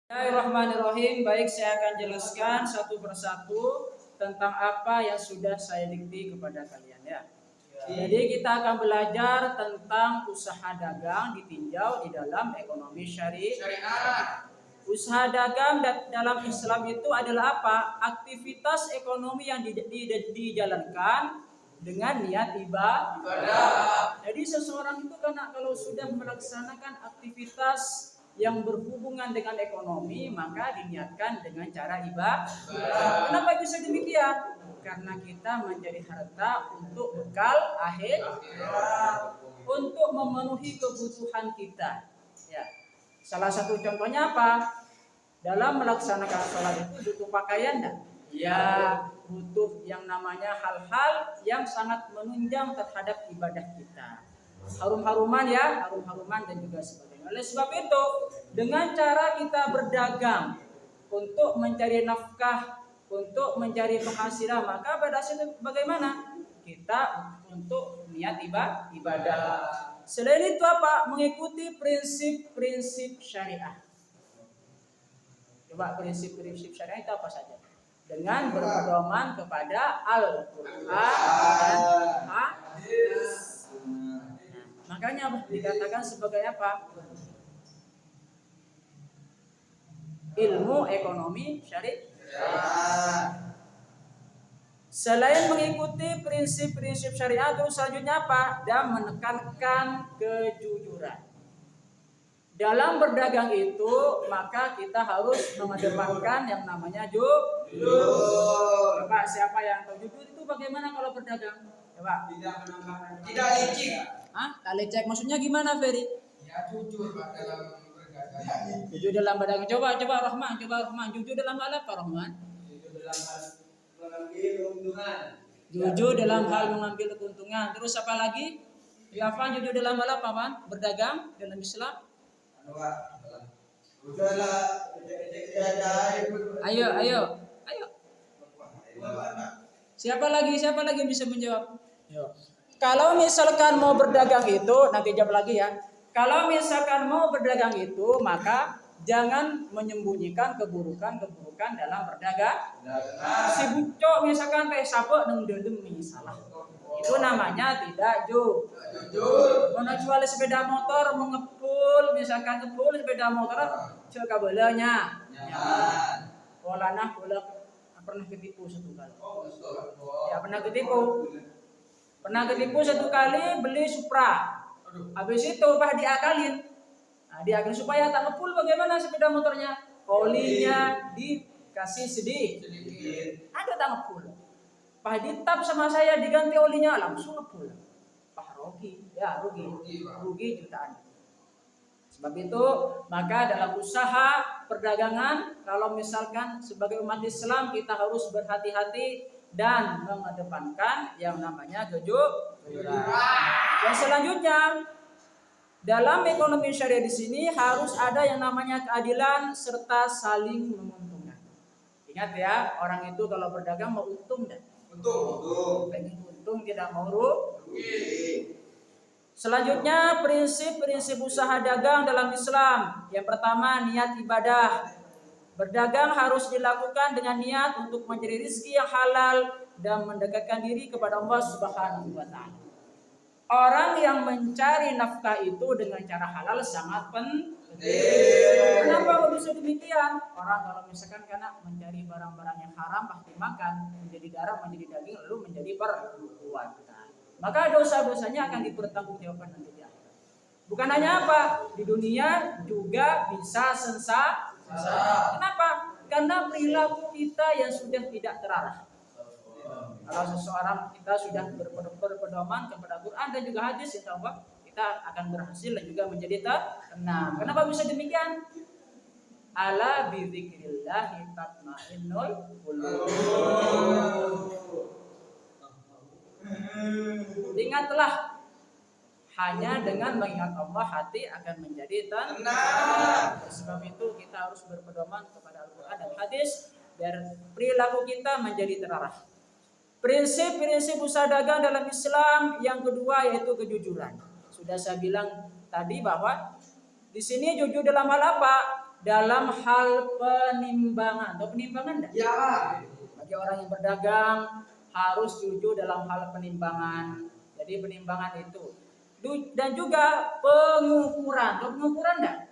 Bismillahirrahmanirrahim. Baik, saya akan jelaskan satu persatu tentang apa yang sudah saya dikti kepada kalian ya. Jadi kita akan belajar tentang usaha dagang ditinjau di dalam ekonomi syariah. Usaha dagang dalam Islam itu adalah apa? Aktivitas ekonomi yang dijalankan dengan niat ibadah. Jadi seseorang itu kalau sudah melaksanakan aktivitas yang berhubungan dengan ekonomi, maka diniatkan dengan cara ibadah. Kenapa bisa demikian? Karena kita mencari harta untuk bekal akhir, untuk memenuhi kebutuhan kita. Ya. Salah satu contohnya apa? Dalam melaksanakan sholat itu butuh pakaian enggak? Ya, butuh yang namanya hal-hal yang sangat menunjang terhadap ibadah kita. Harum-haruman ya, harum-haruman dan juga sebagainya. Oleh sebab itu, dengan cara kita berdagang untuk mencari nafkah, untuk mencari penghasilan, maka pada saat itu bagaimana? Kita untuk niat ibadah. Selain itu apa? Mengikuti prinsip-prinsip syariah. Coba prinsip-prinsip syariah itu apa saja? Dengan berpedoman kepada Al-Quran dan Hadis. Makanya dikatakan sebagai apa? Ilmu ekonomi syariah. Selain mengikuti prinsip-prinsip syariah, itu selanjutnya apa? Dan menekankan kejujuran. Dalam berdagang itu, maka kita harus mengedepankan yang namanya jujur. Coba siapa yang tahu jujur itu bagaimana kalau berdagang? Coba. Tidak licik. Tak lecek maksudnya gimana, Ferry? Ya jujur Pak dalam berdagang. Jujur dalam berdagang. Coba Rahman. Jujur dalam hal apa, Rahman? Jujur dalam hal mengambil keuntungan. Jujur dalam hal mengambil keuntungan. Terus apa lagi? Ya, apa jujur dalam hal apa, Man? Berdagang dalam Islam? Ayo. Siapa lagi yang bisa menjawab? Kalau misalkan mau berdagang itu, nanti jawab lagi ya. Kalau misalkan mau berdagang itu, maka jangan menyembunyikan keburukan dalam berdagang. Si bucok misalkan teh sabek nang demi salah. Itu namanya tidak jujur. Menjual sepeda motor mengepul, misalkan kepul sepeda motor cek kabelnya. Polana pernah ketipu satu kali. Ya pernah ketipu satu kali beli Supra. Habis itu pas diakalin. Diakalin supaya tak ngepul bagaimana sepeda motornya? Olinya dikasih sedikit. Ada tak ngepul. Pas ditap sama saya diganti olinya langsung ngepul. Rugi jutaan. Sebab itu maka dalam usaha perdagangan kalau misalkan sebagai umat Islam kita harus berhati-hati dan mengedepankan yang namanya kejujuran. Dan selanjutnya dalam ekonomi syariah di sini harus ada yang namanya keadilan serta saling menguntungkan. Ingat ya, orang itu kalau berdagang mau untung dan pengen untung tidak mau rugi. Selanjutnya prinsip-prinsip usaha dagang dalam Islam. Yang pertama niat ibadah. Berdagang harus dilakukan dengan niat untuk mencari rezeki yang halal dan mendekatkan diri kepada Allah Subhanahu wa taala. Orang yang mencari nafkah itu dengan cara halal sangat penting. Kenapa bisa demikian? Orang kalau misalkan karena mencari barang-barang yang haram pasti makan, menjadi darah, menjadi daging, lalu menjadi perbuatan. Maka dosa-dosanya akan dipertanggungjawabkan nanti di akhirat. Bukan hanya apa, di dunia juga bisa sensat. Kenapa? Karena perilaku kita yang sudah tidak terarah. Kalau seseorang kita sudah berpedoman kepada Quran dan juga hadis, insya Allah kita akan berhasil dan juga menjadi tenang. Kenapa bisa demikian? Ala bidzikrillahi tatmainnul qulub. Ingatlah, hanya dengan mengingat Allah hati akan menjadi tenang. Sebab itu kita harus berpedoman kepada Al-Quran dan hadis biar perilaku kita menjadi terarah. Prinsip-prinsip usaha dagang dalam Islam yang kedua yaitu kejujuran. Sudah saya bilang tadi bahwa di sini jujur dalam hal apa? dalam hal penimbangan. Atau penimbangan enggak? Iya, Pak. Bagi orang yang berdagang harus jujur dalam hal penimbangan. Jadi penimbangan itu. Dan juga pengukuran. Atau pengukuran enggak?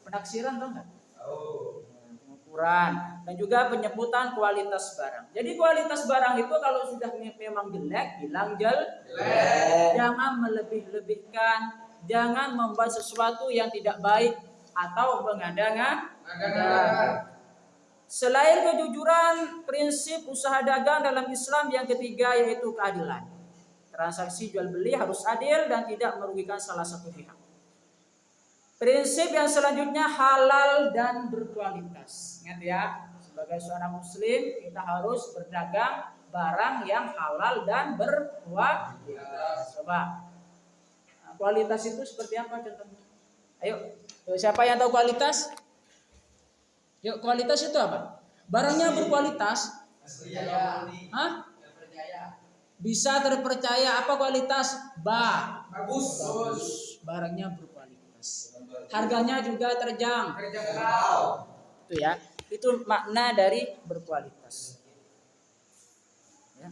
Penaksiran atau enggak? Pengukuran. Dan juga penyebutan kualitas barang. Jadi kualitas barang itu kalau sudah memang jelek, bilang jelek. Jangan melebih-lebihkan. Jangan membuat sesuatu yang tidak baik atau mengada-ngada. Selain kejujuran, prinsip usaha dagang dalam Islam yang ketiga yaitu keadilan. Transaksi jual beli harus adil dan tidak merugikan salah satu pihak. Prinsip yang selanjutnya halal dan berkualitas. Ingat ya, sebagai seorang muslim kita harus berdagang barang yang halal dan berkualitas. Coba. Kualitas itu seperti apa contohnya? Ayo, siapa yang tahu kualitas? Yuk, kualitas itu apa? Barangnya berkualitas. Hah? Bisa terpercaya. Apa kualitas? Bagus. Barangnya berkualitas. Harganya juga terjangkau. Itu ya. Itu makna dari berkualitas. Ya.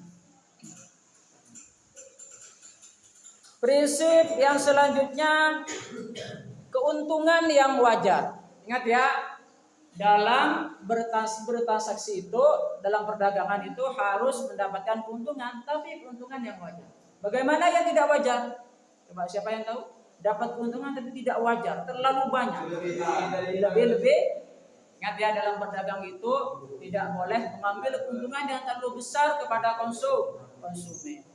Prinsip yang selanjutnya keuntungan yang wajar. Ingat ya, dalam bertransaksi itu, dalam perdagangan itu harus mendapatkan keuntungan, tapi keuntungan yang wajar. Bagaimana yang tidak wajar? Coba siapa yang tahu? Dapat keuntungan tapi tidak wajar, terlalu banyak. Lebih-lebih. Ingat ya, dalam berdagang itu tidak boleh mengambil keuntungan yang terlalu besar kepada konsumen.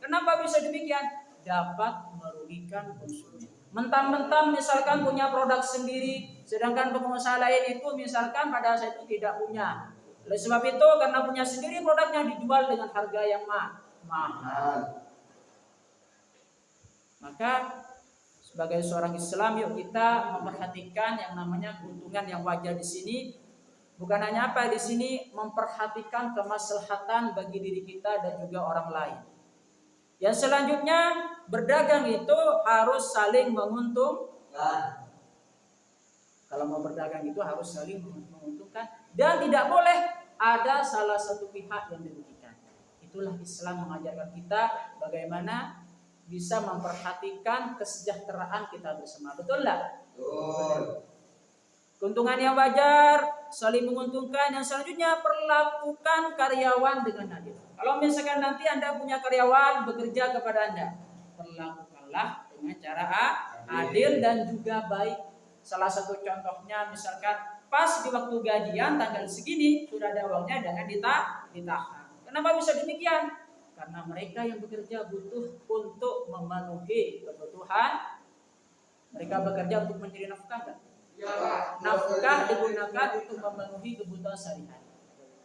Kenapa bisa demikian? Dapat merugikan konsumen. Mentang-mentang misalkan punya produk sendiri, sedangkan pengusaha lain itu misalkan pada saat itu tidak punya. Oleh sebab itu karena punya sendiri produknya dijual dengan harga yang mahal. Maka sebagai seorang Islam yuk kita memperhatikan yang namanya keuntungan yang wajar di sini. Bukan hanya apa di sini memperhatikan kemaslahatan bagi diri kita dan juga orang lain. Yang selanjutnya berdagang itu harus saling menguntungkan. Kalau mau berdagang itu harus saling menguntungkan dan tidak boleh ada salah satu pihak yang dirugikan. Itulah Islam mengajarkan kita bagaimana bisa memperhatikan kesejahteraan kita bersama. Betul enggak? Betul. Keuntungan yang wajar, saling menguntungkan. Yang selanjutnya perlakukan karyawan dengan adil. Kalau misalkan nanti Anda punya karyawan bekerja kepada Anda, perlakukanlah dengan cara adil dan juga baik. Salah satu contohnya misalkan pas di waktu gajian tanggal segini sudah ada uangnya, jangan ditahan. Kenapa bisa demikian? Karena mereka yang bekerja butuh untuk memenuhi kebutuhan. Mereka bekerja untuk mencari nafkah kan? Ya, nafkah digunakan untuk memenuhi kebutuhan sehari-hari.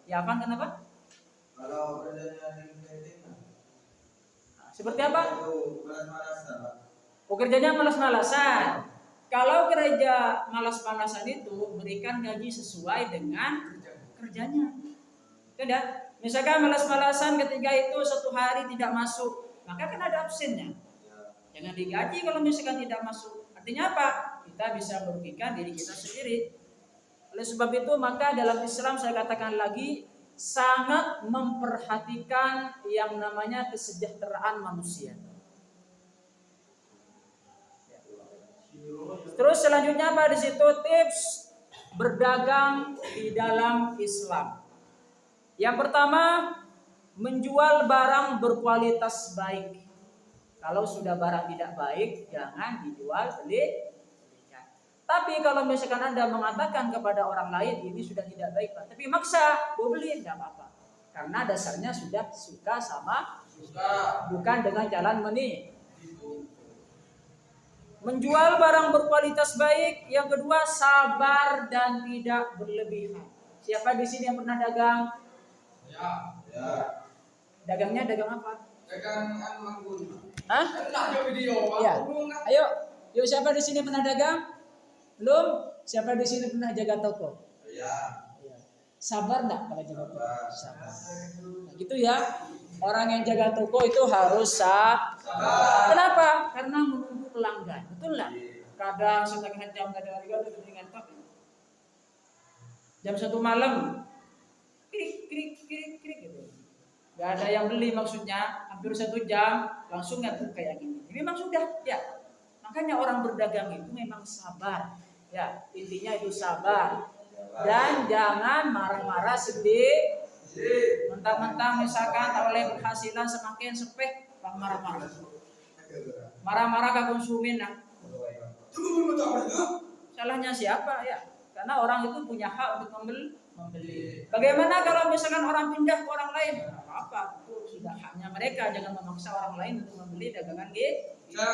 Ya kan kenapa? Kalau kerjanya seperti apa? Kerjanya malas-malasan. Kalau kerja malas-malasan itu berikan gaji sesuai dengan kerjanya. Tidak. Misalkan malas-malasan ketika itu satu hari tidak masuk, maka kan ada absennya. Jangan digaji kalau misalkan tidak masuk. Artinya apa? Kita bisa merugikan diri kita sendiri. Oleh sebab itu maka dalam Islam saya katakan lagi sangat memperhatikan yang namanya kesejahteraan manusia. Terus selanjutnya apa di situ tips berdagang di dalam Islam. Yang pertama, menjual barang berkualitas baik. Kalau sudah barang tidak baik, jangan dijual beli. Tapi kalau misalkan Anda mengatakan kepada orang lain ini sudah tidak baik, Pak, tapi maksa mau beli, tidak apa-apa. Karena dasarnya sudah suka sama bukan dengan jalan menjual barang berkualitas baik. Yang kedua, sabar dan tidak berlebihan. Siapa di sini yang pernah dagang? Ya. Dagangnya dagang apa? Dagang manggun. Hah? Ya. Ayo, yuk siapa di sini pernah dagang? Belum? Siapa di sini pernah jaga toko? Ya. Sabar enggak kalau jaga toko? Sabar. Nah, gitu ya. Orang yang jaga toko itu harus sabar. Kenapa? Karena menunggu pelanggan. Betul enggak? Kadang setengah jam, kadang 3 jam dengan top. jam 1 malam, krik krik krik krik gitu. Gak ada yang beli, maksudnya hampir 1 jam langsung ngantuk kayak gini. Ini memang sudah ya. Makanya orang berdagang itu memang sabar. Ya, intinya itu sabar. Dan jangan marah-marah sedih. Mentang-mentang misalkan oleh penghasilan semakin sepeh, marah-marah. Marah-marah ke konsumen. Nah. Salahnya siapa ya? Karena orang itu punya hak untuk membeli. Bagaimana kalau misalkan orang pindah ke orang lain? Apa? Itu sudah haknya mereka. Jangan memaksa orang lain untuk membeli dagangan kita.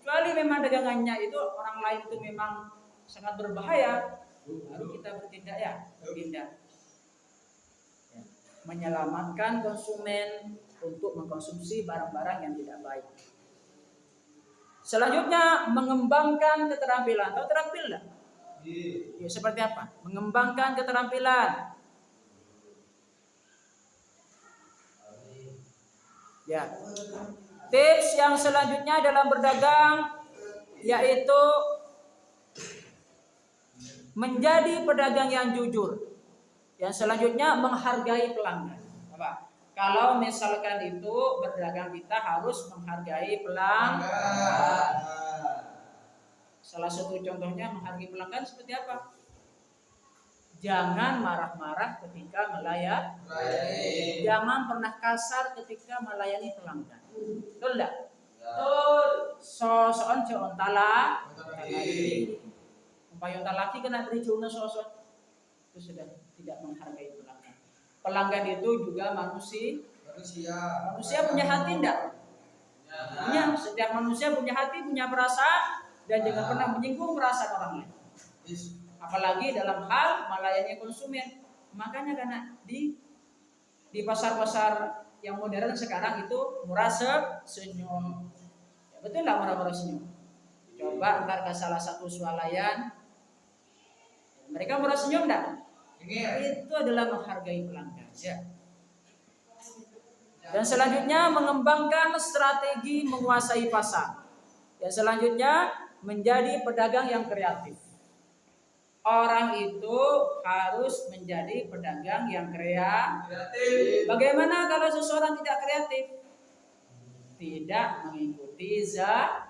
Kecuali memang dagangannya itu orang lain itu memang sangat berbahaya, baru kita bertindak ya, bertindak. Ya. Menyelamatkan konsumen untuk mengkonsumsi barang-barang yang tidak baik. Selanjutnya mengembangkan keterampilan. Tahu keterampilan? Ya, seperti apa? Mengembangkan keterampilan. Ya. Tips yang selanjutnya dalam berdagang yaitu menjadi pedagang yang jujur. Yang selanjutnya menghargai pelanggan. Apa? Kalau misalkan itu berdagang kita harus menghargai pelanggan. Salah satu contohnya menghargai pelanggan seperti apa? Jangan marah-marah ketika melayani. Jangan pernah kasar ketika melayani pelanggan. Betul enggak? Betul. Sosokan on tala. Umpaya laki kena beri cuna sosok. Itu sudah tidak menghargai pelanggan. Pelanggan itu juga manusia. Manusia punya hati enggak? Punya. Setiap manusia punya hati, punya perasaan, dan jangan pernah menyinggung perasaan orang lain. Apalagi dalam hal melayani konsumen. Makanya karena di pasar-pasar yang modern sekarang itu murah senyum. Ya, betul nggak murah senyum? Coba ntar ke salah satu swalayan, mereka murah senyum enggak? Itu adalah menghargai pelanggan. Ya. Dan selanjutnya mengembangkan strategi menguasai pasar. Yang selanjutnya menjadi pedagang yang kreatif. Orang itu harus menjadi pedagang yang kreatif. Bagaimana kalau seseorang tidak kreatif? Tidak mengikuti zaman.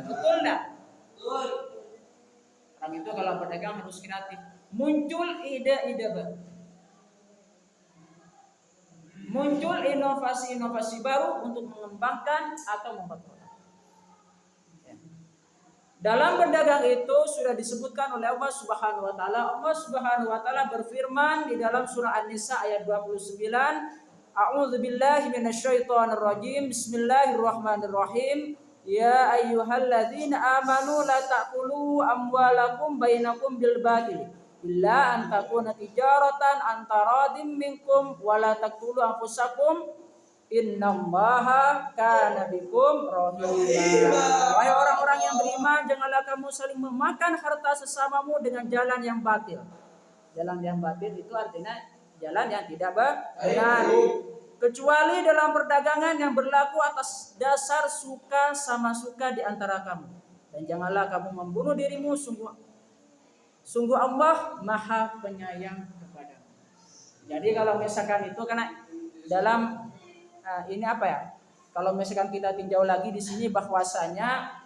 Betul enggak? Betul. Orang itu kalau pedagang harus kreatif. Muncul ide-ide baru. Muncul inovasi-inovasi baru untuk mengembangkan atau membuat produk. Dalam berdagang itu sudah disebutkan oleh Allah Subhanahu wa taala. Allah Subhanahu wa taala berfirman di dalam surah An-Nisa ayat 29, A'udzubillahi minasyaitonir rajim. Bismillahirrahmanirrahim. Ya ayyuhalladzina amanu la ta'kulu amwalakum bainakum bil batil illa an takuna tijaratan antaradim minkum wa la taqtulu anfusakum innallaha kana bikum rahima. Wahai orang-orang yang beriman, janganlah kamu saling memakan harta sesamamu dengan jalan yang batil. Jalan yang batil itu artinya jalan yang tidak benar. Kecuali dalam perdagangan yang berlaku atas dasar suka sama suka di antara kamu. Dan janganlah kamu membunuh dirimu, sungguh Allah Maha Penyayang kepadamu. Jadi kalau misalkan itu karena dalam ini apa ya? Kalau misalkan kita tinjau lagi di sini bahwasanya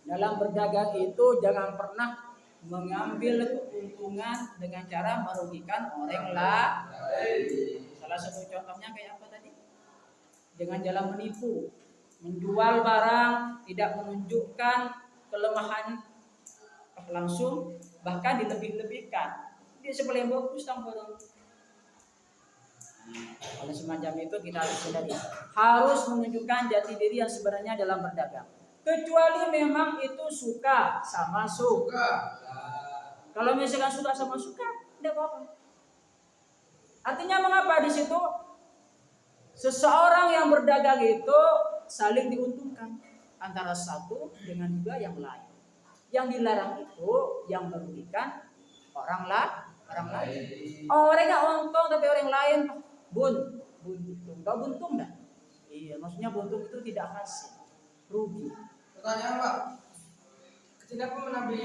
dalam berdagang itu jangan pernah mengambil keuntungan dengan cara merugikan orang lain. Salah satu contohnya kayak apa tadi? Dengan jalan menipu, menjual barang tidak menunjukkan kelemahan langsung, bahkan dilebih-lebihkan. Dia sebelah yang bagus barang. Oleh semacam itu kita harus sadari, harus menunjukkan jati diri yang sebenarnya dalam berdagang. Kecuali memang itu suka sama suka. Kalau misalkan suka sama suka, tidak apa-apa. Artinya mengapa di situ seseorang yang berdagang itu saling diuntungkan antara satu dengan juga yang lain. Yang dilarang itu yang merugikan orang lain. Orang nggak untung tapi orang lain buntung. Kau buntung dah? Iya, maksudnya buntung itu tidak hasil, rugi. Pertanyaan Pak, ketika Nabi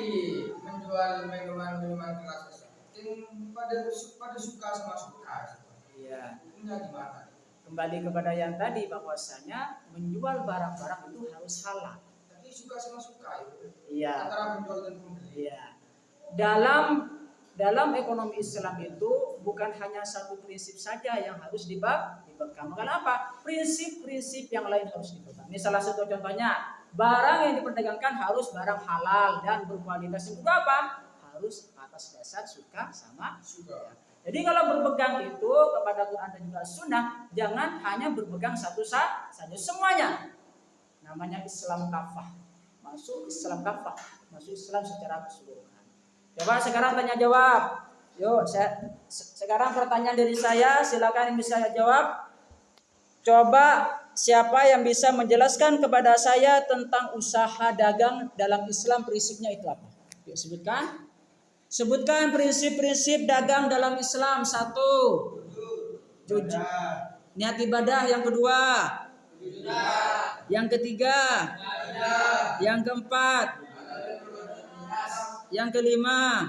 menjual minuman keras, mungkin pada suka sama suka. Iya. Hukumnya gimana? Kembali kepada yang tadi bahwasanya menjual barang-barang itu harus halal. Tapi suka sama suka itu. Iya. Antara penjual dan pembeli. Iya. Dalam ekonomi Islam itu bukan hanya satu prinsip saja yang harus dipegang. Kenapa? Prinsip-prinsip yang lain harus dipegang. Ini salah satu contohnya. Barang yang diperdagangkan harus barang halal dan berkualitas. Yang kedua apa? Harus atas dasar suka sama suka. Jadi kalau berpegang itu kepada Quran dan juga Sunnah, jangan hanya berpegang satu saja, semuanya. Namanya Islam kafah. Masuk Islam kafah, masuk Islam secara keseluruhan. Coba sekarang tanya jawab. Yuk, sekarang pertanyaan dari saya, silakan yang bisa jawab. Coba siapa yang bisa menjelaskan kepada saya tentang usaha dagang dalam Islam, prinsipnya itu apa? Yuk sebutkan. Sebutkan prinsip-prinsip dagang dalam Islam. 1. Jujur. Niat ibadah. Yang kedua. Yang ketiga. Yang keempat. Yang kelima.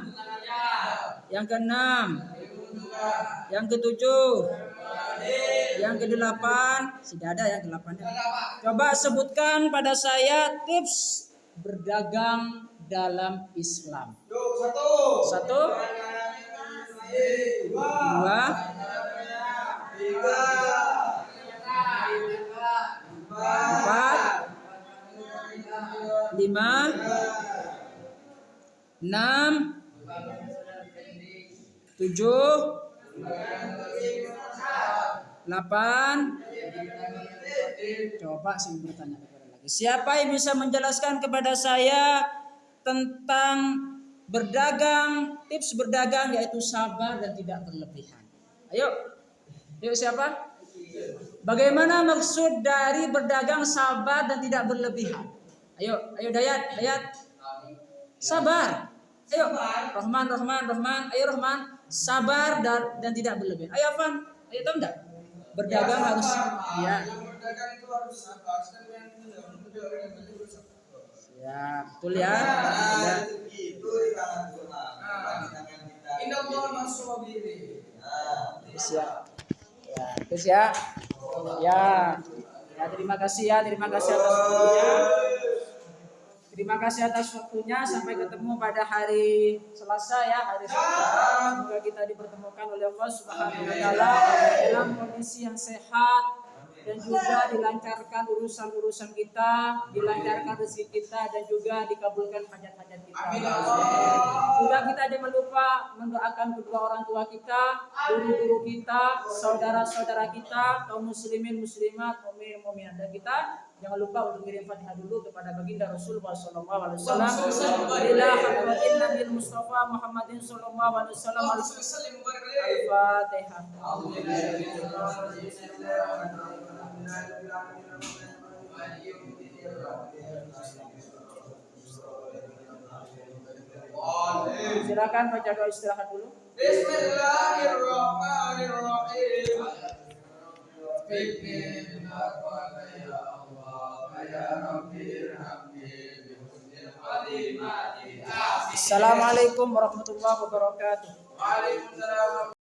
Yang keenam. Yang ketujuh. Yang kedelapan. Sudah ada yang ke-8. Coba sebutkan pada saya tips berdagang dalam Islam. 1, 2, 4, 5, 6, 7, 8. Coba sih bertanya kepada lagi. Siapa yang bisa menjelaskan kepada saya tentang berdagang, tips berdagang yaitu sabar dan tidak berlebihan. Ayo. Yuk siapa? Bagaimana maksud dari berdagang sabar dan tidak berlebihan? Ayo Dayat. Sabar. Ayo Rahman. Ayo Rahman. Sabar dan tidak berlebihan. Ayo Afan. Ayo tahu enggak? Berdagang harus ya. Berdagang itu harus sabar. Ya, betul ya. Itu di tangan Tuhan. Di tangan kita. Innallaha ma'as-sabirin. Terus ya. Ya, terima kasih atas waktunya. Terima kasih atas waktunya. Sampai ketemu pada hari Selasa ya, hari Selasa. Semoga kita dipertemukan oleh Allah Subhanahu wa taala dalam kondisi yang sehat dan juga dilancarkan urusan-urusan kita, dilancarkan rezeki kita dan juga dikabulkan hajat-hajat kita. Juga kita jangan lupa mendoakan kedua orang tua kita, guru-guru kita, saudara-saudara kita, kaum muslimin muslimat, mukmin mukminat, dan kita jangan lupa untuk kirim Fatihah dulu kepada baginda Rasulullah sallallahu alaihi wasallam. Ila hadratin Nabi Mustafa Muhammadin sallallahu alaihi wasallam. Al-Fatihah. Silakan baca doa istirahat dulu. Bismillahirrahmanirrahim. Assalamualaikum warahmatullahi wabarakatuh. Waalaikumsalam.